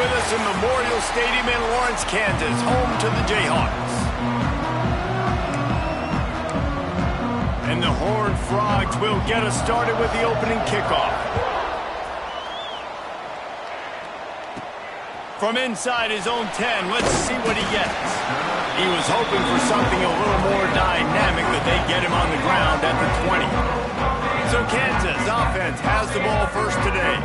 with us in Memorial Stadium in Lawrence, Kansas, home to the Jayhawks. And the Horned Frogs will get us started with the opening kickoff. From inside his own 10, let's see what he gets. He was hoping for something a little more dynamic, but they get him on the ground at the 20. So Kansas offense has the ball first today.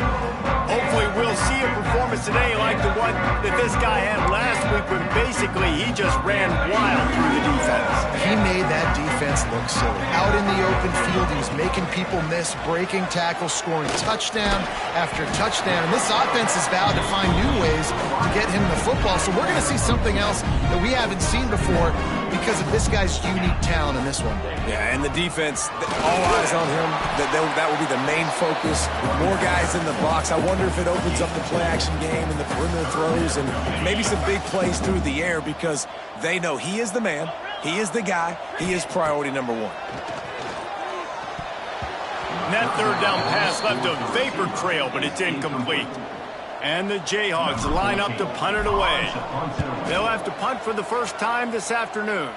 Hopefully we'll see a performance today like the one that this guy had last week when basically he just ran wild through the defense. He made that defense look silly. Out in the open field, he was making people miss, breaking tackles, scoring touchdown after touchdown. And this offense is vowed to find new ways to get him the football. So we're going to see something else that we haven't seen before because of this guy's unique talent in this one. Yeah, and the defense, all eyes on him. That will be the main focus. With more guys in the box, I wonder if it opens up the play-action game and the perimeter throws and maybe some big plays through the air because they know he is the man, he is the guy, he is priority number one. And that third down pass left a vapor trail, but it's incomplete. And the Jayhawks line up to punt it away. They'll have to punt for the first time this afternoon.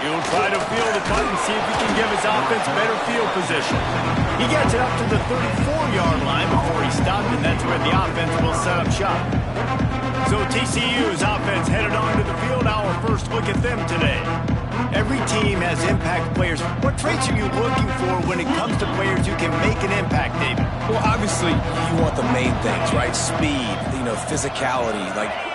He'll try to field the punt and see if he can give his offense better field position. He gets it up to the 34-yard line before he stopped, and that's where the offense will set up shop. So TCU's offense headed onto the field. Our first look at them today. Every team has impact players. What traits are you looking for when it comes to players who can make an impact, David? Well, obviously, you want the main things, right? Speed, physicality,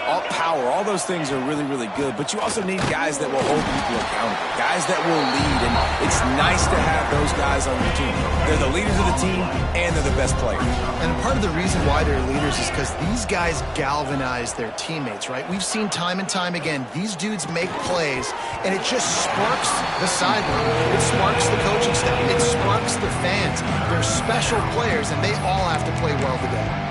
all power. All those things are really, really good. But you also need guys that will hold people accountable, guys that will lead. And it's nice to have those guys on your team. They're the leaders of the team, and they're the best players. And part of the reason why they're leaders is because these guys galvanize their teammates, right? We've seen time and time again, these dudes make plays, and it just sparks the sideline. It sparks the coaching staff. It sparks the fans. They're special players, and they all have to play well together.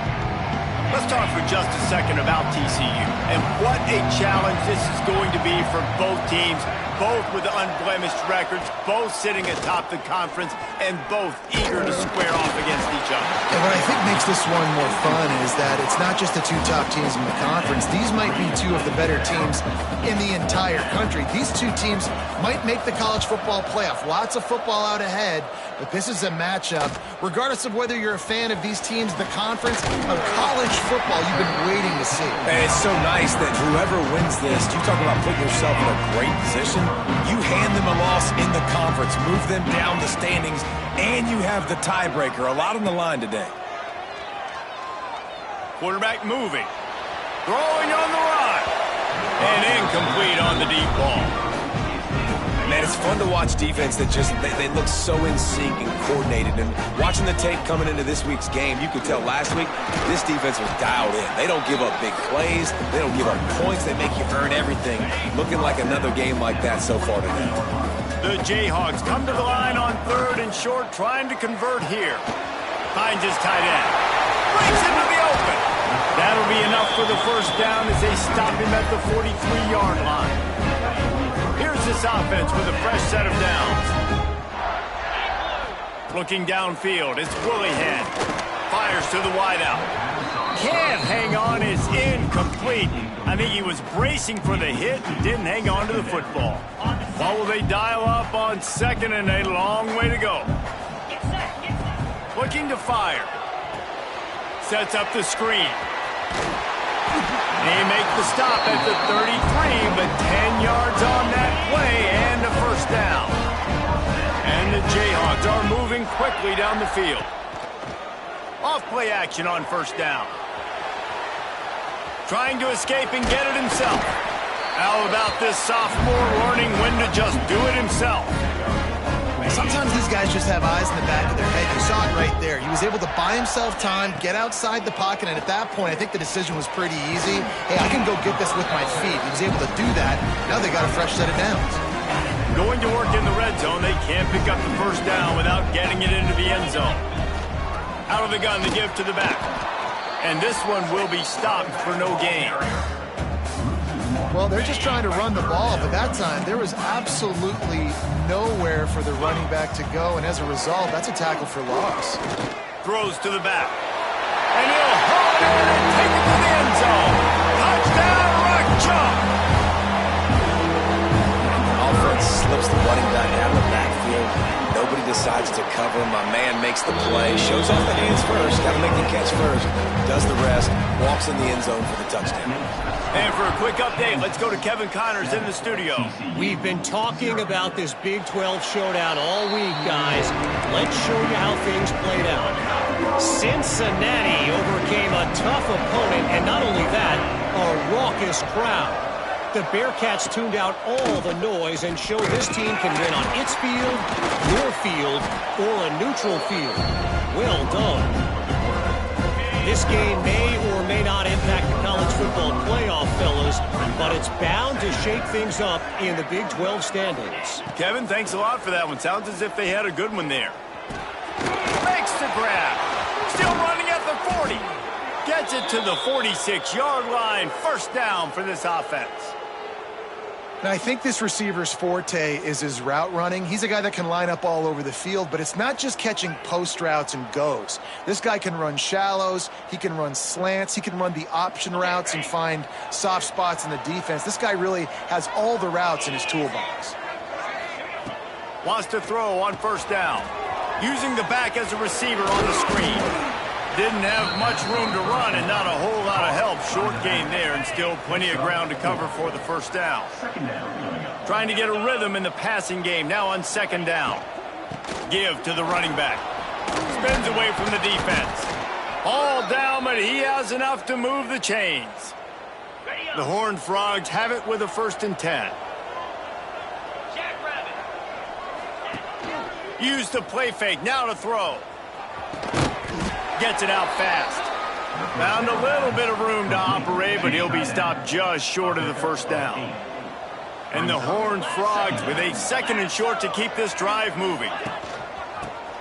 Let's talk for just a second about TCU and what a challenge this is going to be for both teams, both with unblemished records, both sitting atop the conference, and both eager to square off against each other. And what I think makes this one more fun is that it's not just the two top teams in the conference. These might be two of the better teams in the entire country. These two teams might make the college football playoff. Lots of football out ahead, but this is a matchup. Regardless of whether you're a fan of these teams, the conference of college football you've been waiting to see. And it's so nice that whoever wins this, you talk about putting yourself in a great position. You hand them a loss in the conference, move them down the standings, and you have the tiebreaker. A lot on the line today. Quarterback moving. Throwing on the run. And incomplete on the deep ball. Man, it's fun to watch defense that just, they look so in sync and coordinated. And watching the tape coming into this week's game, you could tell last week, this defense was dialed in. They don't give up big plays. They don't give up points. They make you earn everything. Looking like another game like that so far today. The Jayhawks come to the line on third and short, trying to convert here. Finds his tight end. Breaks into the open. That'll be enough for the first down as they stop him at the 43-yard line. Here's this offense with a fresh set of downs. Looking downfield, it's Willihan. Fires to the wideout. Can't hang on, is incomplete. I think he was bracing for the hit and didn't hang on to the football. What will they dial up on second and a long way to go? Looking to fire. Sets up the screen. They make the stop at the 33, but 10 yards on that play and a first down. And the Jayhawks are moving quickly down the field. Off play action on first down. Trying to escape and get it himself. How about this sophomore learning when to just do it himself? Sometimes these guys just have eyes in the back of their head. You saw it right there. He was able to buy himself time, get outside the pocket, and at that point, I think the decision was pretty easy. Hey, I can go get this with my feet. He was able to do that. Now they got a fresh set of downs. Going to work in the red zone, they can't pick up the first down without getting it into the end zone. Out of the gun, they give to the back. And this one will be stopped for no gain. Well, they're just trying to run the ball, but that time there was absolutely nowhere for the running back to go, and as a result, that's a tackle for loss. Throws to the back. And he'll haul run in and take it to the end zone. Touchdown, Rock Chalk. Offense slips the running back out of the backfield. Nobody decides to cover. My man makes the play. Shows off the hands first. Got to make the catch first. Does the rest. Walks in the end zone for the touchdown. And for a quick update, let's go to Kevin Connors in the studio. We've been talking about this Big 12 showdown all week, guys. Let's show you how things played out. Cincinnati overcame a tough opponent, and not only that, a raucous crowd. The Bearcats tuned out all the noise and showed this team can win on its field, your field, or a neutral field. Well done. This game may or may not impact the college football playoff, fellas, but it's bound to shake things up in the Big 12 standings. Kevin, thanks a lot for that one. Sounds as if they had a good one there. Makes the grab. Still running at the 40. Gets it to the 46-yard line. First down for this offense. Now, I think this receiver's forte is his route running. He's a guy that can line up all over the field, but it's not just catching post routes and goes. This guy can run shallows, he can run slants, he can run the option routes and find soft spots in the defense. This guy really has all the routes in his toolbox. Wants to throw on first down. Using the back as a receiver on the screen. Didn't have much room to run and not a whole lot of help. Short gain there and still plenty of ground to cover for the first down. Trying to get a rhythm in the passing game now on second down. Give to the running back. Spins away from the defense. All down, but he has enough to move the chains. The Horned Frogs have it with a 1st and 10. Use the play fake, now to throw. Gets it out fast. Found a little bit of room to operate, but he'll be stopped just short of the first down. And the Horned Frogs with a 2nd and short to keep this drive moving.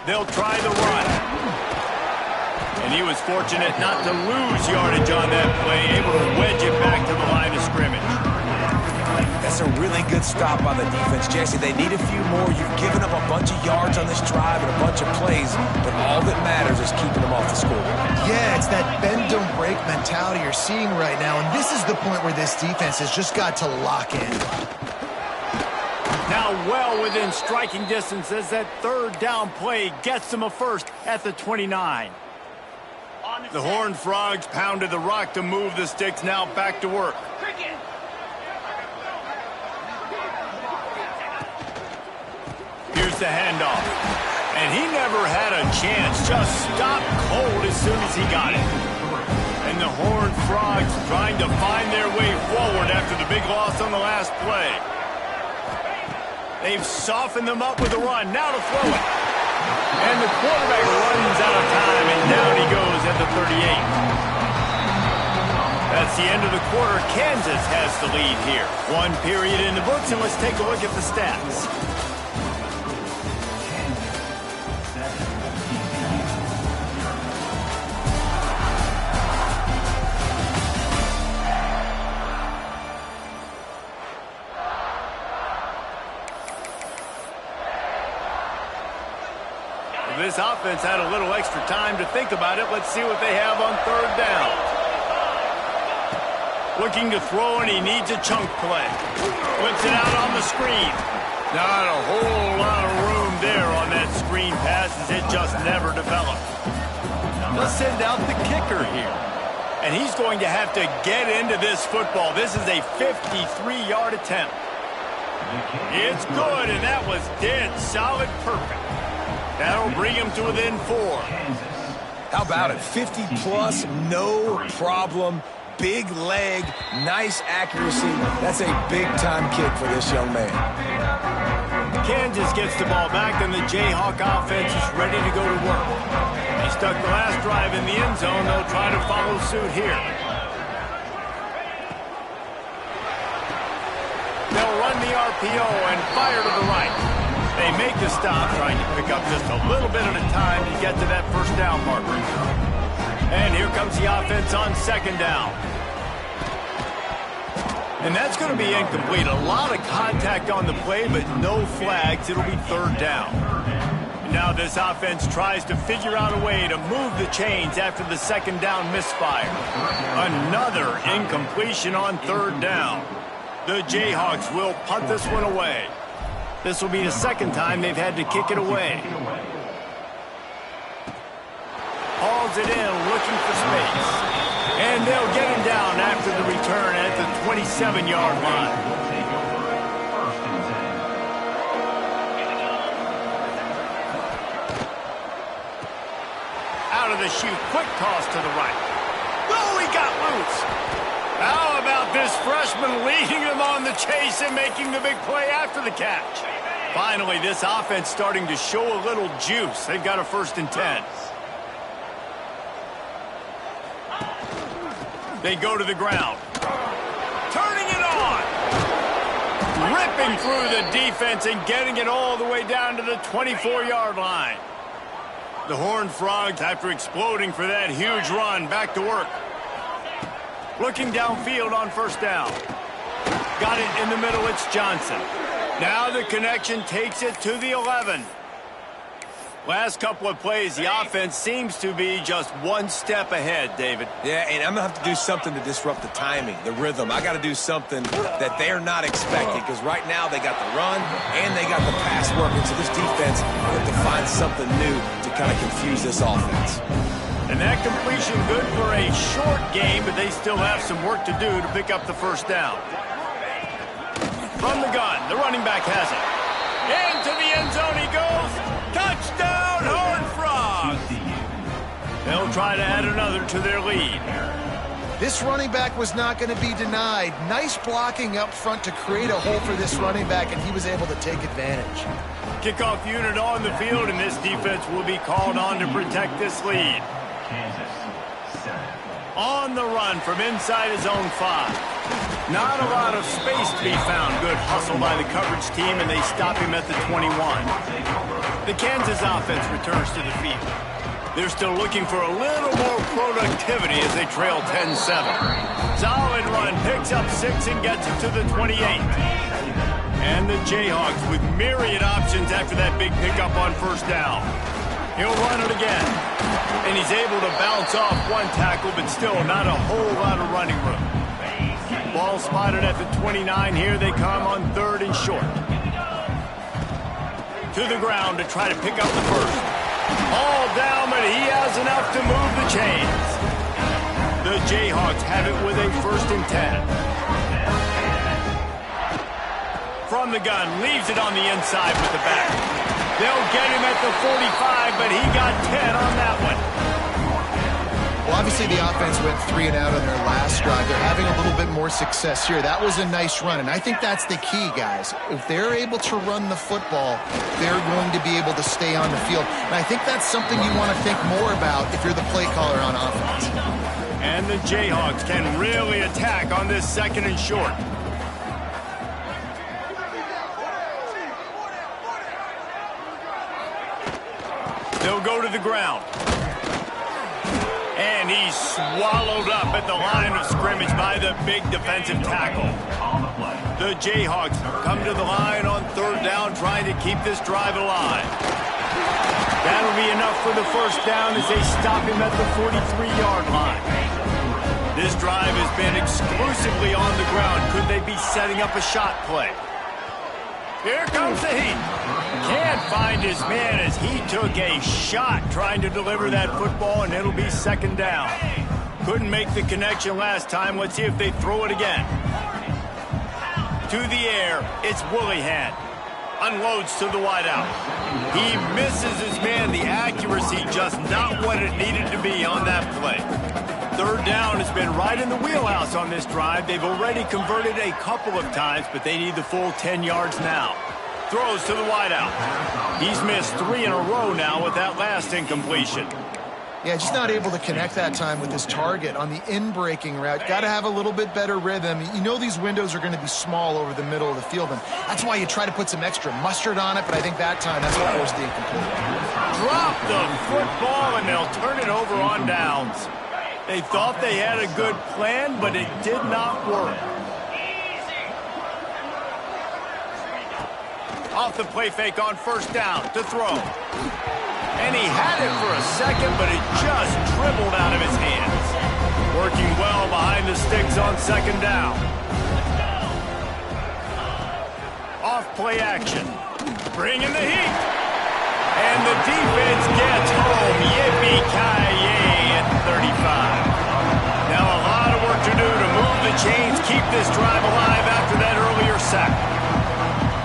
They'll try the run. And he was fortunate not to lose yardage on that play, able to wedge it back to the line of scrimmage. That's a really good stop on the defense, Jesse. They need a few more. You've given up a bunch of yards on this drive and a bunch of plays, but all that matters is keeping them off the scoreboard. Yeah, it's that bend, don't break mentality you're seeing right now, and this is the point where this defense has just got to lock in. Now well within striking distance as that 3rd down play gets them a first at the 29. The Horned Frogs pounded the rock to move the sticks, now back to work. Here's the handoff. And he never had a chance. Just stopped cold as soon as he got it. And the Horned Frogs trying to find their way forward after the big loss on the last play. They've softened them up with a run. Now to throw it. And the quarterback runs out of time, and down he goes at the 38. That's the end of the quarter. Kansas has the lead here. 1 period in the books, and let's take a look at the stats. This offense had a little extra time to think about it. Let's see what they have on 3rd down. Looking to throw, and he needs a chunk play. Puts it out on the screen. Not a whole lot of room there on that screen pass as it just never developed. Let's send out the kicker here. And he's going to have to get into this football. This is a 53-yard attempt. It's good, and that was dead solid perfect. That'll bring him to within 4. How about it? 50-plus, no problem. Big leg, nice accuracy. That's a big-time kick for this young man. Kansas gets the ball back, and the Jayhawk offense is ready to go to work. They stuck the last drive in the end zone. They'll try to follow suit here. They'll run the RPO and fire to the right. They make the stop, trying to pick up just a little bit at a time to get to that first down marker. And here comes the offense on 2nd down. And that's going to be incomplete. A lot of contact on the play, but no flags. It'll be 3rd down. Now this offense tries to figure out a way to move the chains after the second down misfire. Another incompletion on third down. The Jayhawks will punt this one away. This will be the second time they've had to kick it away. Hauls it in, looking for space. And they'll get him down after the return at the 27-yard line. Out of the chute, quick toss to the right. Oh, he got loose. How about this freshman leading them on the chase and making the big play after the catch? Finally, this offense starting to show a little juice. They've got a 1st and 10. They go to the ground. Turning it on. Ripping through the defense and getting it all the way down to the 24-yard line. The Horned Frogs, after exploding for that huge run, back to work. Looking downfield on 1st down. Got it in the middle, it's Johnson. Now the connection takes it to the 11. Last couple of plays, the offense seems to be just one step ahead, David. Yeah, and I'm going to have to do something to disrupt the timing, the rhythm. I got to do something that they're not expecting, because right now they got the run and they got the pass working. So this defense will have to find something new to kind of confuse this offense. And that completion good for a short game, but they still have some work to do to pick up the 1st down. From the gun, the running back has it. Into the end zone he goes. Touchdown, Horned Frogs! They'll try to add another to their lead. This running back was not going to be denied. Nice blocking up front to create a hole for this running back, and he was able to take advantage. Kickoff unit on the field, and this defense will be called on to protect this lead. On the run from inside his own 5. Not a lot of space to be found. Good hustle by the coverage team, and they stop him at the 21. The Kansas offense returns to the field. They're still looking for a little more productivity as they trail 10-7. Solid run, picks up 6 and gets it to the 28. And the Jayhawks with myriad options after that big pickup on 1st down. He'll run it again. And he's able to bounce off one tackle, but still not a whole lot of running room. Ball spotted at the 29. Here they come on 3rd and short. To the ground to try to pick up the 1st. All down, but he has enough to move the chains. The Jayhawks have it with a 1st and 10. From the gun, leaves it on the inside with the back. They'll get him at the 45, but he got 10 on that one. Well, obviously the offense went 3 and out on their last drive. They're having a little bit more success here. That was a nice run, and I think that's the key, guys. If they're able to run the football, they're going to be able to stay on the field. And I think that's something you want to think more about if you're the play caller on offense. And the Jayhawks can really attack on this 2nd and short. They'll go to the ground. And he's swallowed up at the line of scrimmage by the big defensive tackle. The Jayhawks come to the line on 3rd down, trying to keep this drive alive. That'll be enough for the 1st down as they stop him at the 43-yard line. This drive has been exclusively on the ground. Could they be setting up a shot play? Here comes the heat. Can't find his man as he took a shot trying to deliver that football, and it'll be 2nd down. Couldn't make the connection last time. Let's see if they throw it again. To the air, it's Willihan. Unloads to the wideout. He misses his man. The accuracy just not what it needed to be on that play. 3rd down has been right in the wheelhouse on this drive. They've already converted a couple of times, but they need the full 10 yards now. Throws to the wideout. He's missed 3 in a row now with that last incompletion. Yeah, just not able to connect that time with his target on the in-breaking route. Got to have a little bit better rhythm. You know these windows are going to be small over the middle of the field, and that's why you try to put some extra mustard on it, but I think that time that's what forced the incomplete. Drop the football, and they'll turn it over on downs. They thought they had a good plan, but it did not work. Off the play fake on first down to throw. And he had it for a second, but it just dribbled out of his hands. Working well behind the sticks on second down. Off play action. Bringing the heat. And the defense gets home. Yippee-ki-yay at 35. Now a lot of work to do to move the chains, keep this drive alive after that earlier sack.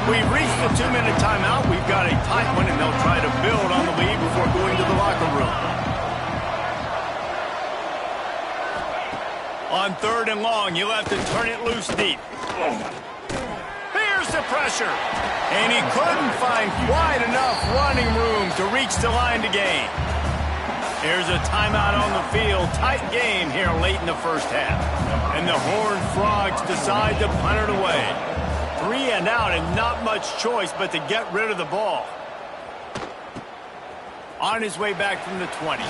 We've reached the 2-minute timeout. We've got a tight one, and they'll try to build on the lead before going to the locker room. On 3rd and long, you'll have to turn it loose deep. Here's the pressure. And he couldn't find quite enough running room to reach the line to gain. Here's a timeout on the field. Tight game here late in the first half. And the Horned Frogs decide to punt it away. 3 and out and not much choice but to get rid of the ball. On his way back from the 20.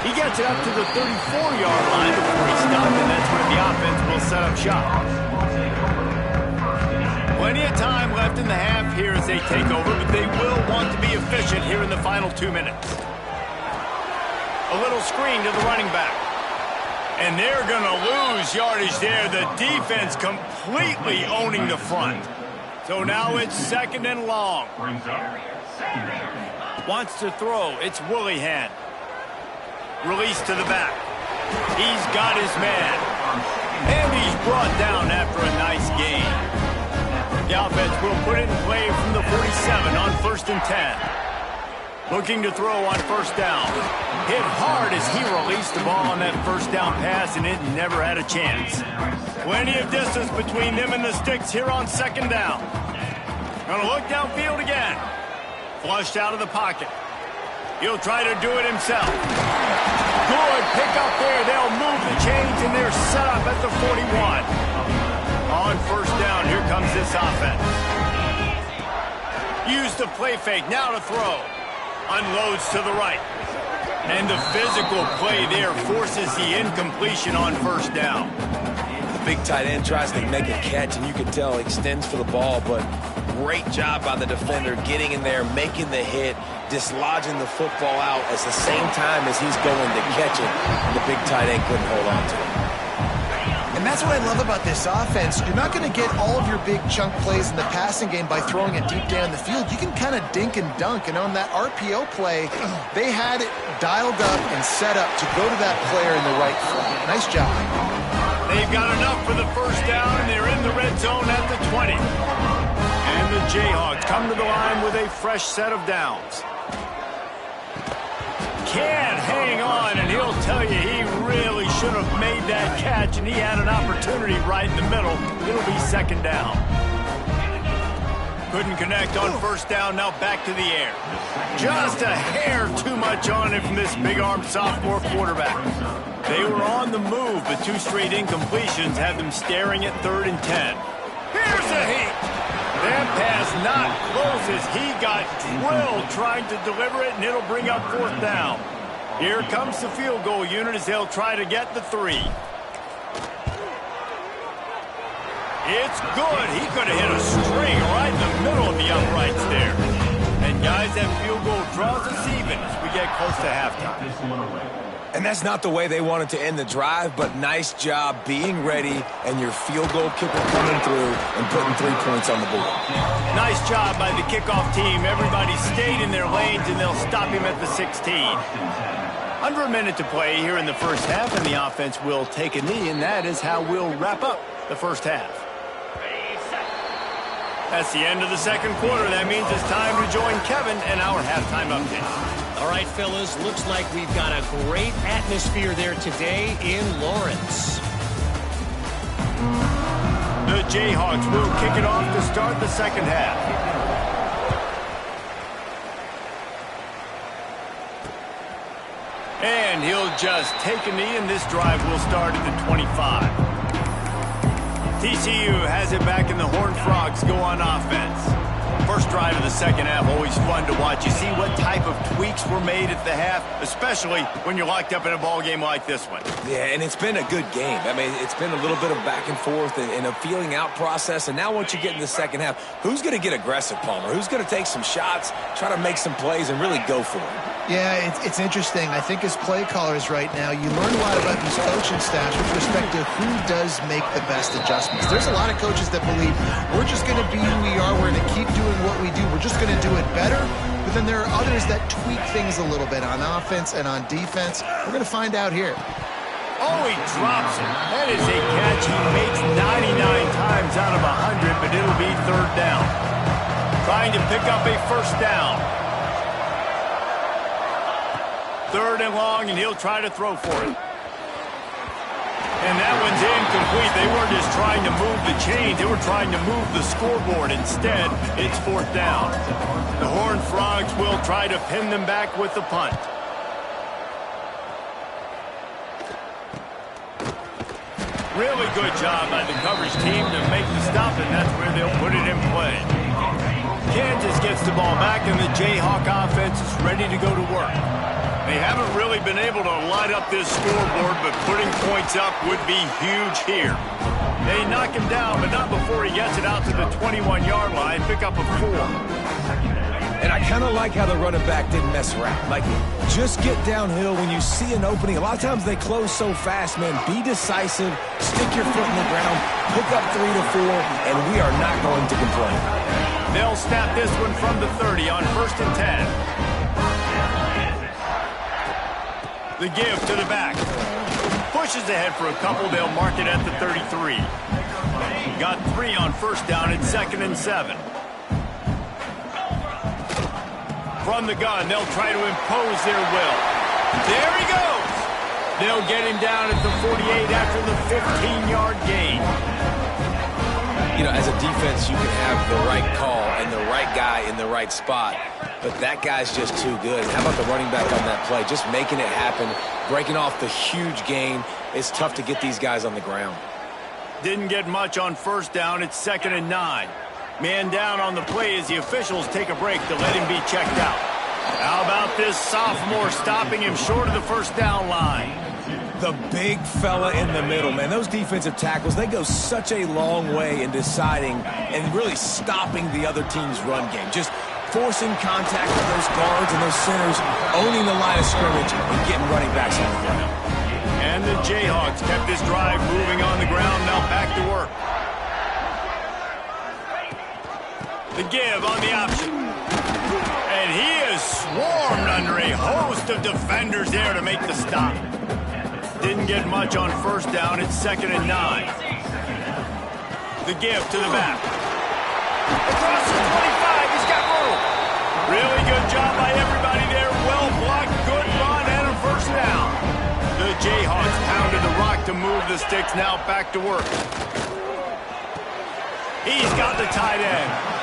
He gets it up to the 34-yard line before he stopped, and that's where the offense will set up shop. Plenty of time left in the half here as they take over, but they will want to be efficient here in the final 2 minutes. A little screen to the running back. And they're going to lose yardage there. The defense completely owning the front. So now it's 2nd and long. Wants to throw. It's Willihan. Release to the back. He's got his man. And he's brought down after a nice gain. The offense will put it in play from the 47 on 1st and 10. Looking to throw on first down. Hit hard as he released the ball on that first down pass, and it never had a chance. Plenty of distance between them and the sticks here on 2nd down. Gonna look downfield again. Flushed out of the pocket. He'll try to do it himself. Good pick up there. They'll move the chains, and they're set up at the 41. On first down, here comes this offense. Use the play fake, now to throw. Unloads to the right. And the physical play there forces the incompletion on first down. The big tight end tries to make a catch, and you can tell extends for the ball, but great job by the defender getting in there, making the hit, dislodging the football out at the same time as he's going to catch it. And the big tight end couldn't hold on to it. And that's what I love about this offense. You're not going to get all of your big chunk plays in the passing game by throwing it deep down the field. You can kind of dink and dunk. And on that RPO play, they had it dialed up and set up to go to that player in the right flat. Nice job. They've got enough for the first down, and they're in the red zone at the 20. And the Jayhawks come to the line with a fresh set of downs. Can't hang on, and he'll tell you he really should have made that catch, and he had an opportunity right in the middle. It'll be 2nd down. Couldn't connect on first down, now back to the air. Just a hair too much on it from this big-armed sophomore quarterback. They were on the move, but 2 straight incompletions had them staring at 3rd and 10. Here's a heat. That pass not close as he got drilled trying to deliver it, and it'll bring up 4th down. Here comes the field goal unit as they'll try to get the 3. It's good. He could have hit a string right in the middle of the uprights there. And guys, that field goal draws us even as we get close to halftime. And that's not the way they wanted to end the drive, but nice job being ready and your field goal kicker coming through and putting 3 points on the board. Nice job by the kickoff team. Everybody stayed in their lanes, and they'll stop him at the 16. Under a minute to play here in the first half, and the offense will take a knee, and that is how we'll wrap up the first half. That's the end of the 2nd quarter. That means it's time to join Kevin and our halftime update. All right, fellas, looks like we've got a great atmosphere there today in Lawrence. The Jayhawks will kick it off to start the 2nd half. And he'll just take a knee, and this drive will start at the 25. TCU has it back, and the Horned Frogs go on offense. First drive of the second half, always fun to watch. You see what type of tweaks were made at the half, especially when you're locked up in a ball game like this one. Yeah, and it's been a good game. I mean, it's been a little bit of back and forth and a feeling out process. And now once you get in the second half, who's going to get aggressive, Palmer? Who's going to take some shots, try to make some plays, and really go for it? Yeah, it's interesting. I think as play callers right now, you learn a lot about these coaching staffs with respect to who does make the best adjustments. There's a lot of coaches that believe we're just going to be who we are. We're going to keep doing what we do. We're just going to do it better. But then there are others that tweak things a little bit on offense and on defense. We're going to find out here. Oh, he drops it. That is a catch he makes 99 times out of 100, but it'll be third down. Trying to pick up a first down. Third and long, and he'll try to throw for it. And that one's incomplete. They weren't just trying to move the chains. They were trying to move the scoreboard. Instead, it's fourth down. The Horned Frogs will try to pin them back with the punt. Really good job by the coverage team to make the stop, and that's where they'll put it in play. Kansas gets the ball back, and the Jayhawk offense is ready to go to work. They haven't really been able to light up this scoreboard, but putting points up would be huge here. They knock him down, but not before he gets it out to the 21-yard line, pick up a 4. And I kind of like how the running back didn't mess around. Like, just get downhill when you see an opening. A lot of times they close so fast, man. Be decisive, stick your foot in the ground, pick up 3 to 4, and we are not going to complain. They'll snap this one from the 30 on 1st and 10. The give to the back. Pushes ahead for a couple. They'll mark it at the 33. Got 3 on first down. It's 2nd and 7. From the gun, they'll try to impose their will. There he goes. They'll get him down at the 48 after the 15-yard gain. You know, as a defense, you can have the right call and the right guy in the right spot, but that guy's just too good. How about the running back on that play? Just making it happen, breaking off the huge gain. It's tough to get these guys on the ground. Didn't get much on first down. It's 2nd and 9. Man down on the play as the officials take a break to let him be checked out. How about this sophomore stopping him short of the first down line? The big fella in the middle, man. Those defensive tackles, they go such a long way in deciding and really stopping the other team's run game. Just forcing contact with those guards and those centers, owning the line of scrimmage, and getting running backs on the ground. And the Jayhawks kept this drive moving on the ground, now back to work. The give on the option. And he is swarmed under a host of defenders there to make the stop. Didn't get much on first down. It's 2nd and 9. The give to the back. Across the 25. He's got room. Really good job by everybody there. Well blocked. Good run and a first down. The Jayhawks pounded the rock to move the sticks. Now back to work. He's got the tight end.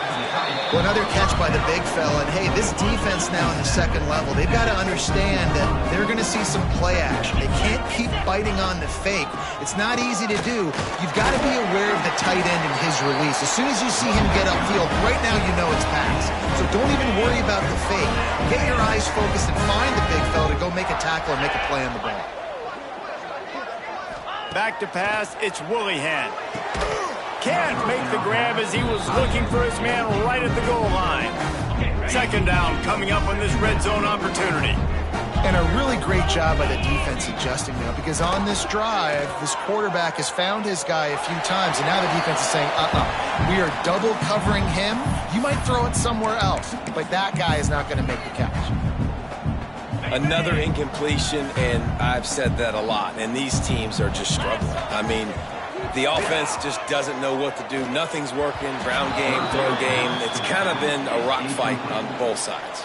Well, another catch by the big fella. And, hey, this defense now in the second level, they've got to understand that they're going to see some play action. They can't keep biting on the fake. It's not easy to do. You've got to be aware of the tight end and his release. As soon as you see him get upfield, right now you know it's pass. So don't even worry about the fake. Get your eyes focused and find the big fella to go make a tackle and make a play on the ball. Back to pass, it's Willihan. Can't make the grab as he was looking for his man right at the goal line. 2nd down coming up on this red zone opportunity. And a really great job by the defense adjusting now, because on this drive, this quarterback has found his guy a few times, and now the defense is saying, we are double covering him. You might throw it somewhere else, but that guy is not going to make the catch. Another incompletion, and I've said that a lot, and these teams are just struggling. I mean, the offense just doesn't know what to do. Nothing's working. Ground game, throw game. It's kind of been a rock fight on both sides.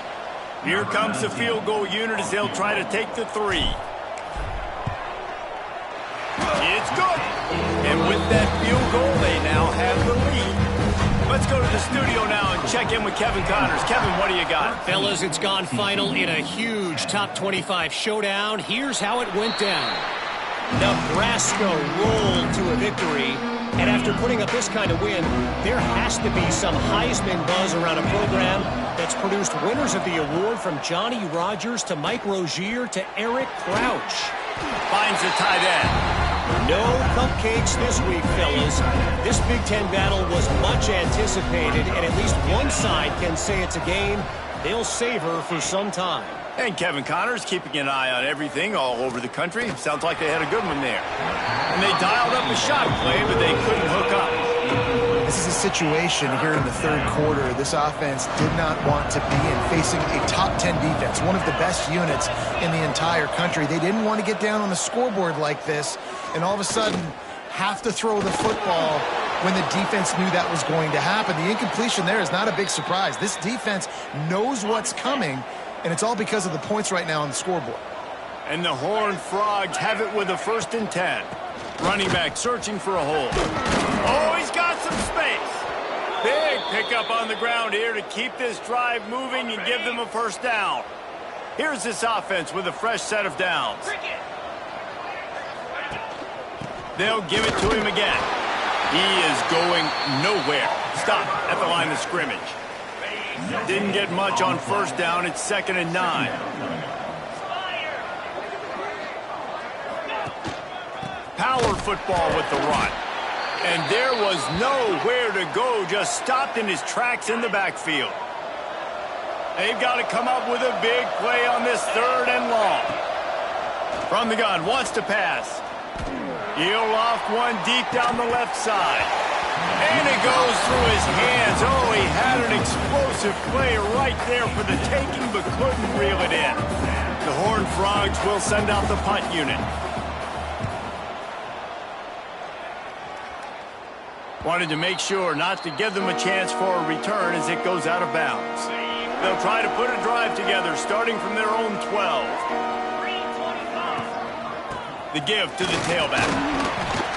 Here comes the field goal unit as they'll try to take the 3. It's good. And with that field goal, they now have the lead. Let's go to the studio now and check in with Kevin Connors. Kevin, what do you got? Fellas, it's gone final in a huge top 25 showdown. Here's how it went down. Nebraska rolled to a victory And after putting up this kind of win, there has to be some Heisman buzz around a program that's produced winners of the award from Johnny Rodgers to Mike Rozier to Eric Crouch. Finds the tight end. No cupcakes this week, fellas. This Big Ten battle was much anticipated, and at least one side can say it's a game they'll savor for some time. And Kevin Connor's keeping an eye on everything all over the country. Sounds like they had a good one there. And they dialed up a shot play, but they couldn't hook up. This is a situation here in the third quarter this offense did not want to be in, facing a top 10 defense, one of the best units in the entire country. They didn't want to get down on the scoreboard like this and all of a sudden have to throw the football when the defense knew that was going to happen. The incompletion there is not a big surprise. This defense knows what's coming, and it's all because of the points right now on the scoreboard. And the Horned Frogs have it with a 1st and 10. Running back searching for a hole. Oh, he's got some space. Big pickup on the ground here to keep this drive moving and give them a 1st down. Here's this offense with a fresh set of downs. They'll give it to him again. He is going nowhere. Stop at the line of scrimmage. Didn't get much on 1st down. It's 2nd and 9. Power football with the run. And there was nowhere to go. Just stopped in his tracks in the backfield. They've got to come up with a big play on this 3rd and long. From the gun, wants to pass. He'll loft one deep down the left side. And it goes through his hands. Oh, he had an explosive play right there for the taking, but couldn't reel it in. The Horned Frogs will send out the punt unit. Wanted to make sure not to give them a chance for a return as it goes out of bounds. They'll try to put a drive together starting from their own 12. The give to the tailback.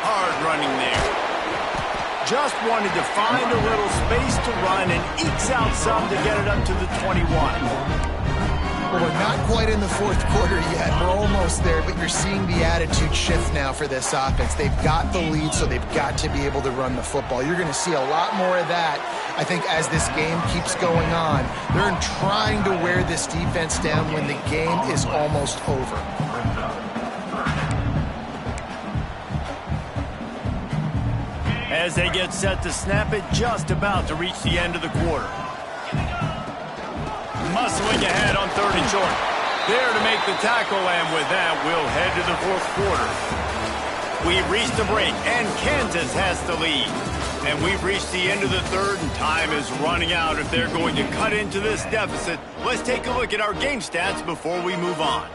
Hard running there. Just wanted to find a little space to run and ekes out some to get it up to the 21. Well, we're not quite in the 4th quarter yet. We're almost there, but you're seeing the attitude shift now for this offense. They've got the lead, so they've got to be able to run the football. You're going to see a lot more of that, I think, as this game keeps going on. They're trying to wear this defense down when the game is almost over. As they get set to snap it, just about to reach the end of the quarter. Muscling ahead on 3rd and short. There to make the tackle, and with that, we'll head to the 4th quarter. We've reached the break, and Kansas has the lead. And we've reached the end of the 3rd, and time is running out if they're going to cut into this deficit. Let's take a look at our game stats before we move on.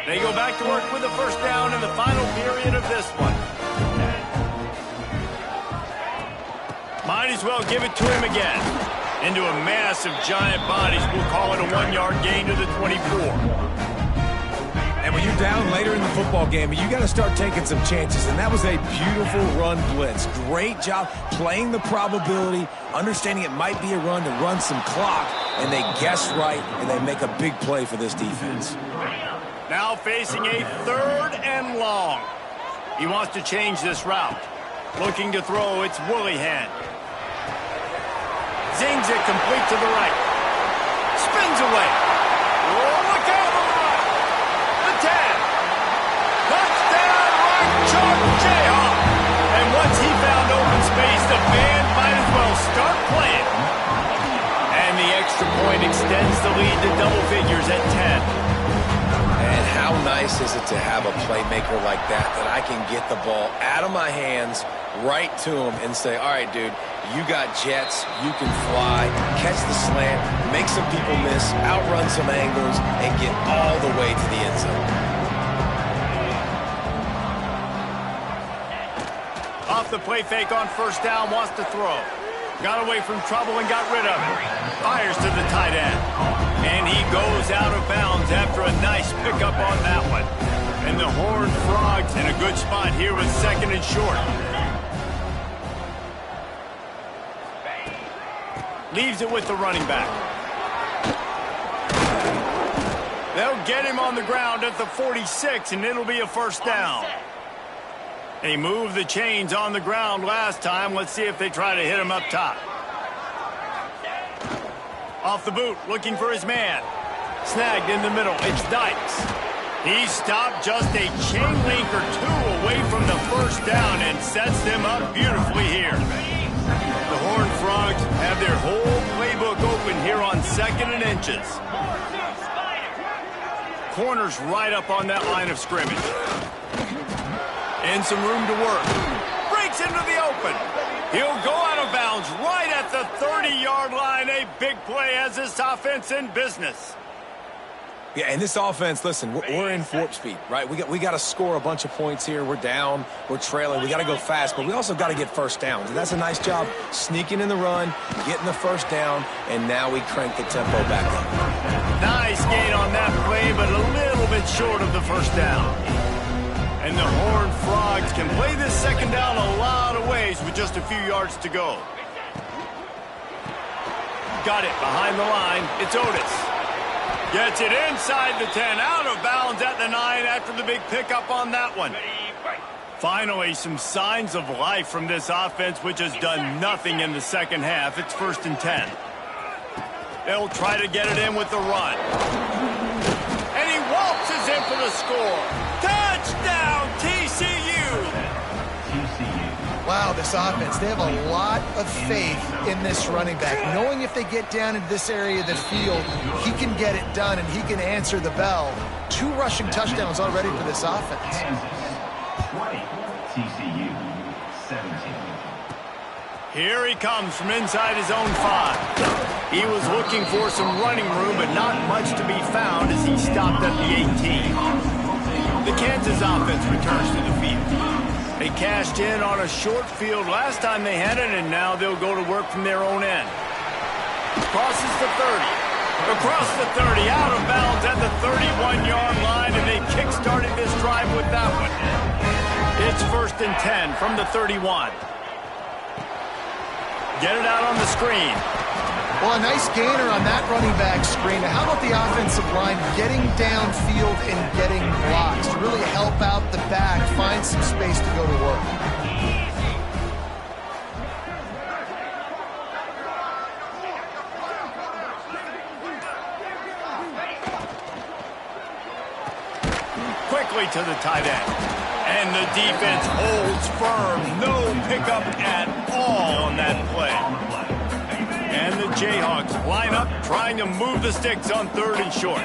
They go back to work with a 1st down in the final period of this one. Might as well give it to him again. Into a mass of giant bodies. We'll call it a 1-yard gain to the 24. And when you're down later in the football game, you got to start taking some chances. And that was a beautiful run blitz. Great job playing the probability, understanding it might be a run to run some clock. And they guess right, and they make a big play for this defense. Now facing a 3rd and long. He wants to change this route. Looking to throw, it's Woollyhan. Zings it complete to the right. Spins away. Oh, look out on the right. The 10. Touchdown, Rock Chalk Jayhawk. And once he found open space, the band might as well start playing. And the extra point extends the lead to double figures at 10. And how nice is it to have a playmaker like that I can get the ball out of my hands right to him and say, all right, dude, you got jets, you can fly, catch the slant, make some people miss, outrun some angles, and get all the way to the end zone. Off the play fake on 1st down, wants to throw. Got away from trouble and got rid of it. Fires to the tight end. And he goes out of bounds after a nice pickup on that one. And the Horned Frogs in a good spot here with 2nd and short. Leaves it with the running back. They'll get him on the ground at the 46, and it'll be a 1st down. They moved the chains on the ground last time. Let's see if they try to hit him up top. Off the boot, looking for his man. Snagged in the middle, it's Dykes. He stopped just a chain link or two away from the first down and sets them up beautifully here. The Horned Frogs have their whole playbook open here on 2nd and inches. Corner's right up on that line of scrimmage. And some room to work. Breaks into the open. He'll go out of bounds right at the 30-yard line. A big play as this offense in business. Yeah, and this offense, listen, we're in warp speed, right? We got to score a bunch of points here. We're down, we're trailing. We got to go fast, but we also got to get first downs. And that's a nice job sneaking in the run, getting the first down, and now we crank the tempo back up. Nice gain on that play, but a little bit short of the first down. And the Horned Frogs can play this second down a lot of ways with just a few yards to go. Got it behind the line. It's Otis. Gets it inside the 10, out of bounds at the 9 after the big pickup on that one. Finally, some signs of life from this offense, which has done nothing in the second half. It's 1st and 10. They'll try to get it in with the run. And he waltzes in for the score. Touchdown, TCU! Wow, this offense, they have a lot of faith in this running back, knowing if they get down into this area of the field, he can get it done and he can answer the bell. 2 rushing touchdowns already for this offense. 20, TCU 17. Here he comes from inside his own 5. He was looking for some running room, but not much to be found as he stopped at the 18. The Kansas offense returns to the field. They cashed in on a short field last time they had it, and now they'll go to work from their own end. Crosses the 30. Across the 30, out of bounds at the 31-yard line, and they kick-started this drive with that one. It's 1st and 10 from the 31. Get it out on the screen. Well, a nice gainer on that running back screen. How about the offensive line getting downfield and getting blocks to really help out the back, find some space to go to work? Quickly to the tight end. And the defense holds firm. No pickup at all on that play. And the Jayhawks line up, trying to move the sticks on 3rd and short.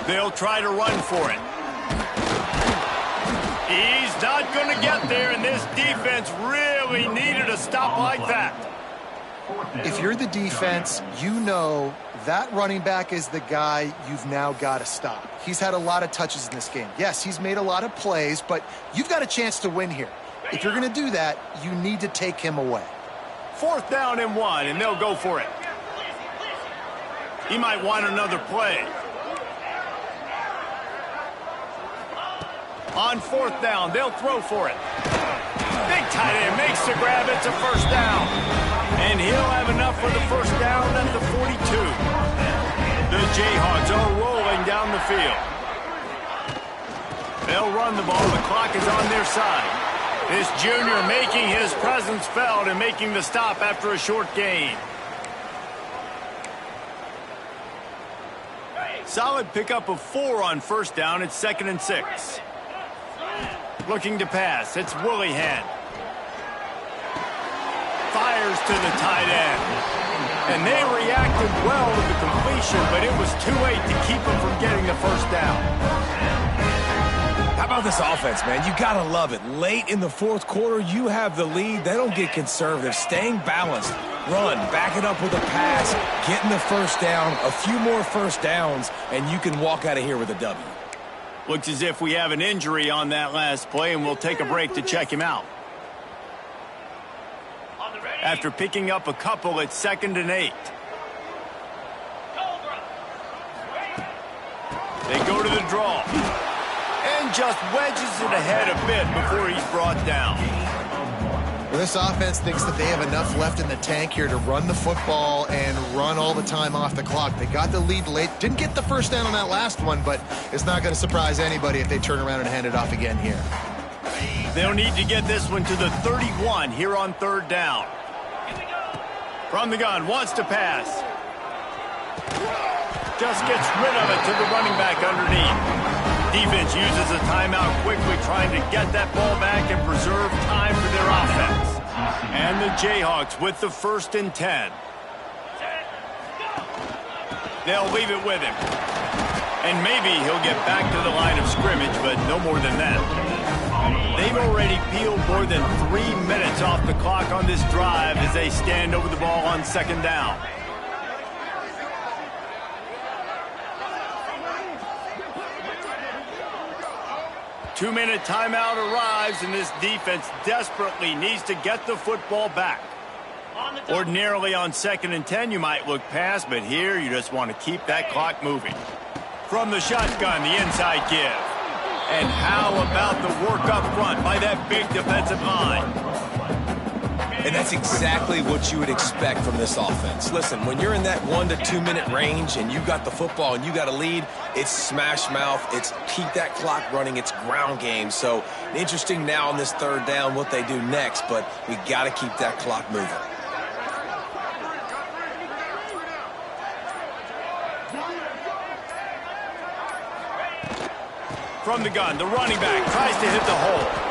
They'll try to run for it. He's not going to get there, and this defense really needed a stop like that. If you're the defense, you know that running back is the guy you've now got to stop. He's had a lot of touches in this game. Yes, he's made a lot of plays, but you've got a chance to win here. If you're going to do that, you need to take him away. 4th down and 1, and they'll go for it. He might want another play. On 4th down, they'll throw for it. Big tight end makes the grab. It's a 1st down. And he'll have enough for the 1st down at the 42. The Jayhawks are rolling down the field. They'll run the ball. The clock is on their side. This junior making his presence felt and making the stop after a short gain. Solid pickup of 4 on 1st down. It's 2nd and 6. Looking to pass. It's Willihan. Fires to the tight end. And they reacted well to the completion, but it was too late to keep them from getting the 1st down. How about this offense, man? You got to love it. Late in the 4th quarter, you have the lead. They don't get conservative. Staying balanced. Run, back it up with a pass, getting the 1st down, a few more 1st downs, and you can walk out of here with a W. Looks as if we have an injury on that last play, and we'll take a break to check him out. After picking up a couple, it's 2nd and 8. They go to the draw. And just wedges it ahead a bit before he's brought down. Well, this offense thinks that they have enough left in the tank here to run the football and run all the time off the clock. They got the lead late. Didn't get the first down on that last one, but it's not going to surprise anybody if they turn around and hand it off again here. They'll need to get this one to the 31 here on third down. From the gun, wants to pass. Just gets rid of it to the running back underneath. Defense uses a timeout quickly, trying to get that ball back and preserve time for their offense. And the Jayhawks with the 1st and 10. They'll leave it with him. And maybe he'll get back to the line of scrimmage, but no more than that. They've already peeled more than 3 minutes off the clock on this drive as they stand over the ball on 2nd down. Two-minute timeout arrives, and this defense desperately needs to get the football back. Ordinarily on 2nd and 10, you might look past, but here you just want to keep that clock moving. From the shotgun, the inside give. And how about the work up front by that big defensive line? And that's exactly what you would expect from this offense. Listen, when you're in that 1 to 2 minute range and you got the football and you got a lead, it's smash mouth, it's keep that clock running, it's ground game. So interesting now on this 3rd down what they do next, but we got to keep that clock moving. From the gun, the running back tries to hit the hole.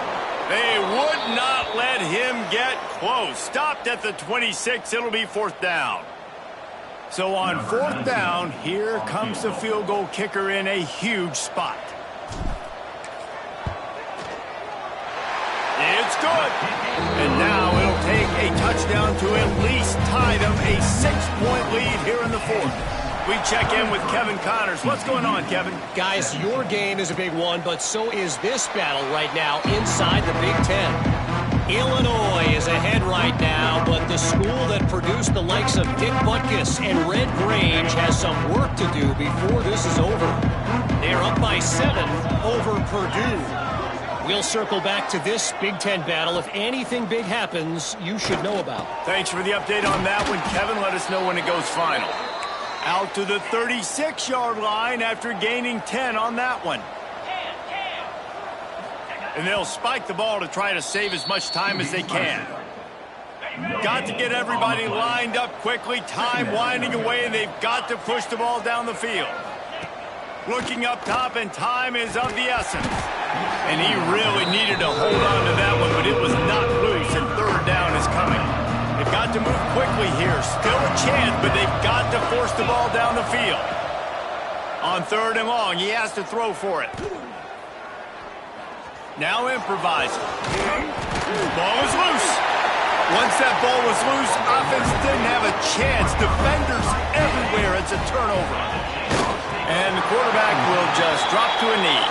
They would not let him get close. Stopped at the 26. It'll be 4th down. So on 4th down, here comes the field goal kicker in a huge spot. It's good. And now it'll take a touchdown to at least tie them a 6-point lead here in the 4th. We check in with Kevin Connors. What's going on, Kevin? Guys, your game is a big one, but so is this battle right now inside the Big Ten. Illinois is ahead right now, but the school that produced the likes of Dick Butkus and Red Grange has some work to do before this is over. They're up by 7 over Purdue. We'll circle back to this Big Ten battle. If anything big happens, you should know about. Thanks for the update on that one, Kevin. Let us know when it goes final. Out to the 36-yard line after gaining 10 on that one. And they'll spike the ball to try to save as much time as they can. Got to get everybody lined up quickly. Time winding away, and they've got to push the ball down the field. Looking up top, and time is of the essence. And he really needed to hold on to that one, but it was not loose, and 3rd down is coming. They've got to move quickly here. Still a chance, but they've got to force the ball down the field. On 3rd and long, he has to throw for it. Now improvising. Ball is loose. Once that ball was loose, offense didn't have a chance. Defenders everywhere. It's a turnover. And the quarterback will just drop to a knee.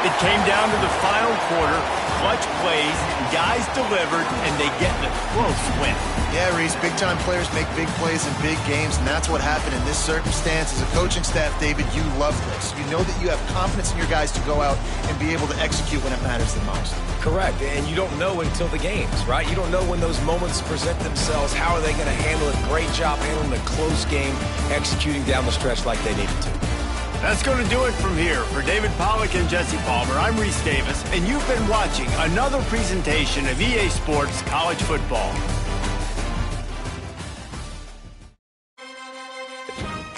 It came down to the final quarter. Clutch plays, guys delivered, and they get the close win. Yeah, Reese, big-time players make big plays in big games, and that's what happened in this circumstance. As a coaching staff, David, you love this. You know that you have confidence in your guys to go out and be able to execute when it matters the most. Correct, and you don't know until the games, right? You don't know when those moments present themselves. How are they going to handle it? Great job handling a close game, executing down the stretch like they needed to. That's going to do it from here. For David Pollack and Jesse Palmer, I'm Reese Davis, and you've been watching another presentation of EA Sports College Football.